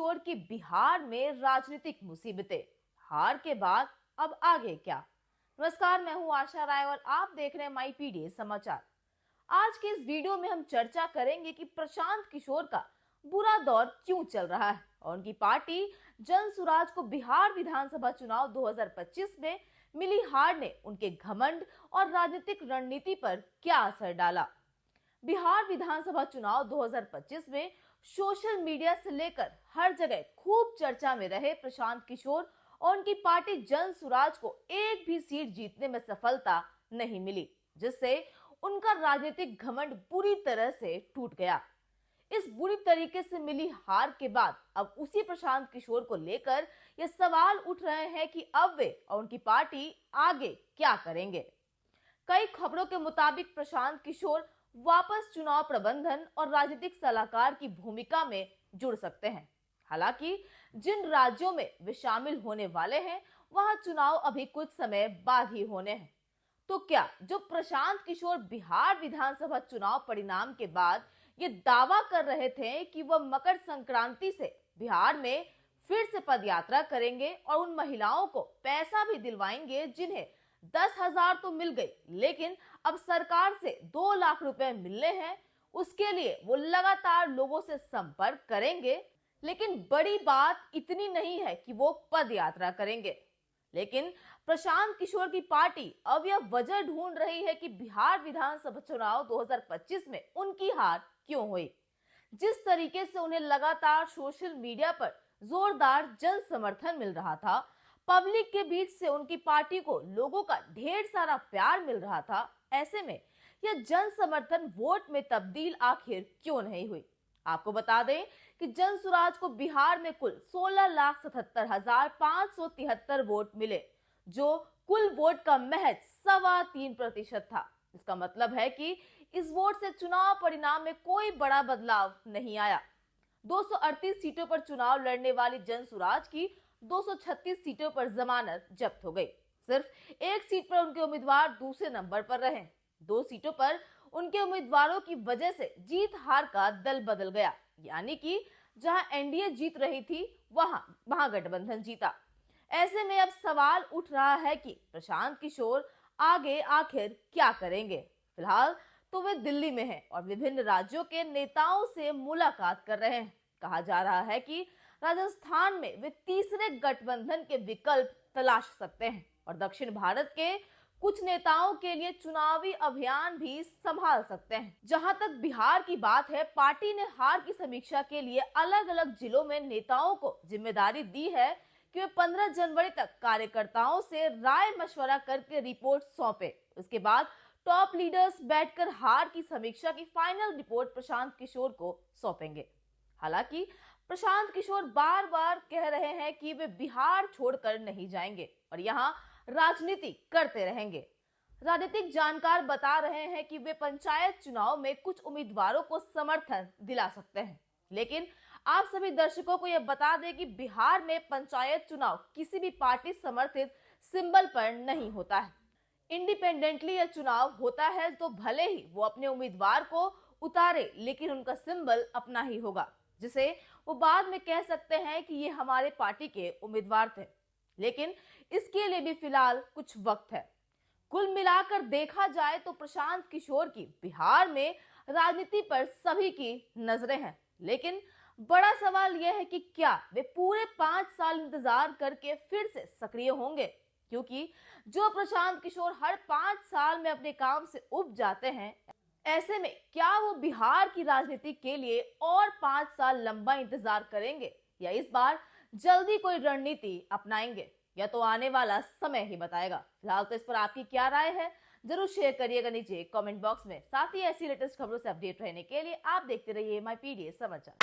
किशोर की बिहार में राजनीतिक मुसीबतें, हार के बाद अब आगे क्या। नमस्कार, मैं हूं आशा राय और आप देख रहे हैं माई पीडीए समाचार। आज के इस वीडियो में हम चर्चा करेंगे कि प्रशांत किशोर का बुरा दौर क्यों चल रहा है और उनकी पार्टी जन सुराज को बिहार विधानसभा चुनाव 2025 में मिली हार ने उनके घमंड और राजनीतिक रणनीति पर क्या असर डाला। बिहार विधानसभा चुनाव 2025 में सोशल मीडिया से लेकर हर जगह खूब चर्चा में रहे प्रशांत किशोर और उनकी पार्टी जन सुराज को एक भी सीट जीतने में सफलता नहीं मिली, जिससे उनका राजनीतिक घमंड बुरी तरह से टूट गया। इस बुरी तरीके से मिली हार के बाद अब उसी प्रशांत किशोर को लेकर ये सवाल उठ रहे हैं कि अब वे और उनकी पार्टी आगे क्या करेंगे। कई खबरों के मुताबिक प्रशांत किशोर वापस चुनाव प्रबंधन और राजनीतिक सलाहकार की भूमिका में जुड़ सकते हैं। हालांकि जिन राज्यों में वे शामिल होने वाले हैं वहां चुनाव अभी कुछ समय बाद ही होने हैं। तो क्या जो प्रशांत किशोर बिहार विधानसभा चुनाव परिणाम के बाद ये दावा कर रहे थे कि वह मकर संक्रांति से बिहार में फिर से पदयात्रा करेंगे और उन महिलाओं को पैसा भी दिलवाएंगे जिन्हें 10,000 तो मिल गई, लेकिन अब सरकार से 2 लाख रुपए मिलने हैं, उसके लिए वो लगातार लोगों से संपर्क करेंगे। लेकिन बड़ी बात इतनी नहीं है कि वो पद यात्रा करेंगे, लेकिन प्रशांत किशोर की पार्टी अब यह वजह ढूंढ रही है कि बिहार विधानसभा चुनाव 2025 में उनकी हार क्यों हुई। जिस तरीके से उन्हें लगातार सोशल मीडिया पर जोरदार जन समर्थन मिल रहा था, पब्लिक के बीच से उनकी पार्टी को लोगों का ढेर सारा प्यार मिल रहा था, ऐसे में यह जन समर्थन वोट में तब्दील आखिर क्यों नहीं हुई। आपको बता दें कि जन सुराज को बिहार में कुल 16,77,573 वोट मिले, जो कुल वोट का महज 3.25% था। इसका मतलब है कि इस वोट से चुनाव परिणाम में कोई बड़ा बदलाव नहीं आया। 238 सीटों पर चुनाव लड़ने वाली जन सुराज की 236 सीटों पर जमानत जब्त हो गई। सिर्फ एक सीट पर उनके उम्मीदवार दूसरे नंबर पर रहे। 2 सीटों पर उनके उम्मीदवारों की वजह से जीत हार का दल बदल गया, यानी कि जहां एनडीए जीत रही थी वहां महागठबंधन जीता। ऐसे में अब सवाल उठ रहा है कि प्रशांत किशोर आगे आखिर क्या करेंगे। फिलहाल तो वे दिल्ली में हैं और विभिन्न राज्यों के नेताओं से मुलाकात कर रहे हैं। कहा जा रहा है कि राजस्थान में वे तीसरे गठबंधन के विकल्प तलाश सकते हैं और दक्षिण भारत के कुछ नेताओं के लिए चुनावी अभियान भी संभाल सकते हैं। जहां तक बिहार की बात है, पार्टी ने हार की समीक्षा के लिए अलग अलग जिलों में नेताओं को जिम्मेदारी दी है कि वे 15 जनवरी तक कार्यकर्ताओं से राय मशवरा करके रिपोर्ट सौंपे। उसके बाद टॉप लीडर्स बैठकर हार की समीक्षा की फाइनल रिपोर्ट प्रशांत किशोर को सौंपेंगे। हालांकि प्रशांत किशोर बार बार कह रहे हैं कि वे बिहार छोड़कर नहीं जाएंगे और यहाँ राजनीति करते रहेंगे। राजनीतिक जानकार बता रहे हैं कि वे पंचायत चुनाव में कुछ उम्मीदवारों को समर्थन दिला सकते हैं, लेकिन आप सभी दर्शकों को यह बता दें कि बिहार में पंचायत चुनाव किसी भी पार्टी समर्थित सिंबल पर नहीं होता है। इंडिपेंडेंटली यह चुनाव होता है तो भले ही वो अपने उम्मीदवार को उतारे, लेकिन उनका सिंबल अपना ही होगा, जिसे वो बाद में कह सकते हैं कि ये हमारे पार्टी के उम्मीदवार थे। लेकिन इसके लिए भी फिलहाल कुछ वक्त है। कुल मिलाकर देखा जाए तो प्रशांत किशोर की बिहार में राजनीति पर सभी की नजरें हैं, लेकिन बड़ा सवाल यह है कि क्या वे पूरे 5 साल इंतजार करके फिर से सक्रिय होंगे, क्योंकि जो प्रशांत किशोर हर 5 साल में अपने काम से उब जाते हैं, ऐसे में क्या वो बिहार की राजनीति के लिए और 5 साल लंबा इंतजार करेंगे या इस बार जल्दी कोई रणनीति अपनाएंगे, या तो आने वाला समय ही बताएगा। फिलहाल तो इस पर आपकी क्या राय है, जरूर शेयर करिएगा नीचे कमेंट बॉक्स में। साथ ही ऐसी लेटेस्ट खबरों से अपडेट रहने के लिए आप देखते रहिए माई पीडीए समाचार।